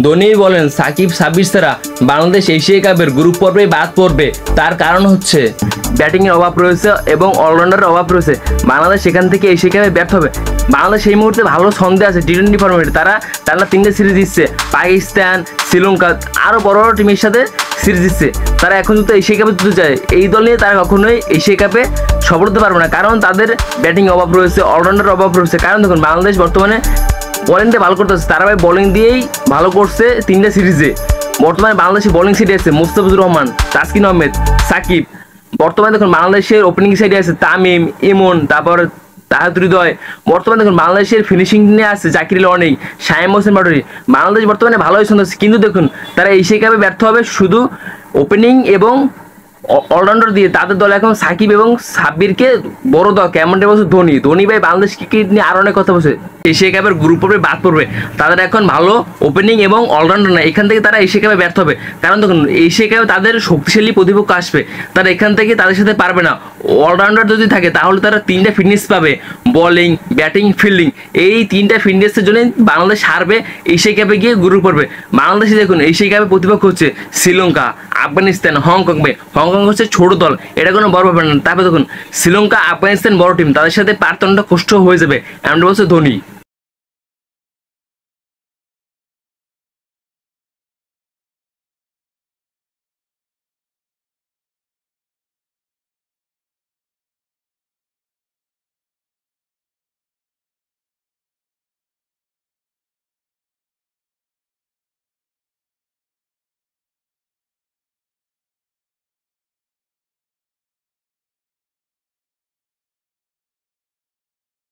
ধোনি বলেন সাকিব সাব্বির ছাড়া বাংলাদেশ এশিয়া কাপের গ্রুপ পর্বে বাদ পড়বে। তার কারণ হচ্ছে ব্যাটিংয়ের অভাব রয়েছে এবং অলরাউন্ডারের অভাব রয়েছে। বাংলাদেশ সেখান থেকে এশিয়া কাপে ব্যর্থ হবে। বাংলাদেশ এই মুহূর্তে ভালো ছন্দে আছে টি-20 ফরম্যাটে। তারা টানা 3টে সিরিজ দিচ্ছে, পাকিস্তান, শ্রীলঙ্কা আরও বড় বড় টিমের সাথে সিরিজ দিচ্ছে। তারা এখন যদি এশিয়া কাপে জিততে চায়, এই দল নিয়ে তারা কখনোই এশিয়া কাপে সফল হতে পারবে না, কারণ তাদের ব্যাটিং অভাব রয়েছে, অলরাউন্ডারের অভাব রয়েছে। কারণ দেখুন বাংলাদেশ বর্তমানে বোলিং দিয়ে ভালো করতেছে, তারা ভাই বোলিং দিয়েই ভালো করছে 3টে সিরিজে। বর্তমানে বাংলাদেশের বোলিং সাইডে আছে মুস্তাফিজুর রহমান, তাসকিন আহমেদ, সাকিব। বর্তমানে দেখুন বাংলাদেশের ওপেনিং সাইডে আছে তামিম, ইমন, তারপর তাহাদুর হৃদয়। বর্তমানে দেখুন বাংলাদেশের ফিনিশিং নিয়ে আছে জাকির আলী অনেক, শামীম হোসেন পাটোয়ারি। বাংলাদেশ বর্তমানে ভালোই ছন্দ আছে, কিন্তু দেখুন তারা এশিয়া কাপে ব্যর্থ হবে শুধু ওপেনিং এবং অলরাউন্ডার দিয়ে। তাদের দল এখন সাকিব এবং সাব্বিরকে বড় দল কেমন বলছে ধোনি ভাই বাংলাদেশ ক্রিকেট নিয়ে আরো অনেক কথা বলছে। এশিয়া কাপের গ্রুপ পর্বে বাদ পড়বে, তাদের এখন ভালো ওপেনিং এবং অলরাউন্ডার না, এখান থেকে তারা এশিয়া কাপে ব্যর্থ হবে। কারণ দেখুন এশিয়া কাপে তাদের শক্তিশালী প্রতিপক্ষ আসবে, তারা এখান থেকে তাদের সাথে পারবে না। অলরাউন্ডার যদি থাকে তাহলে তারা 3টে ফিটনেস পাবে, বোলিং, ব্যাটিং, ফিল্ডিং। এই 3টে ফিটনেসের জন্য বাংলাদেশ হারবে, এশিয়া কাপে গিয়ে গ্রুপ পড়বে। বাংলাদেশে দেখুন এশিয়া কাপে প্রতিপক্ষ হচ্ছে শ্রীলঙ্কা, আফগানিস্তান, হংকং। হংকং হচ্ছে ছোট দল, এটা কোনো বড় ব্যাপার না। তারপরে দেখুন শ্রীলঙ্কা, আফগানিস্তান বড় টিম, তাদের সাথে পারতনটা কষ্ট হয়ে যাবে এমন বলছে ধোনি।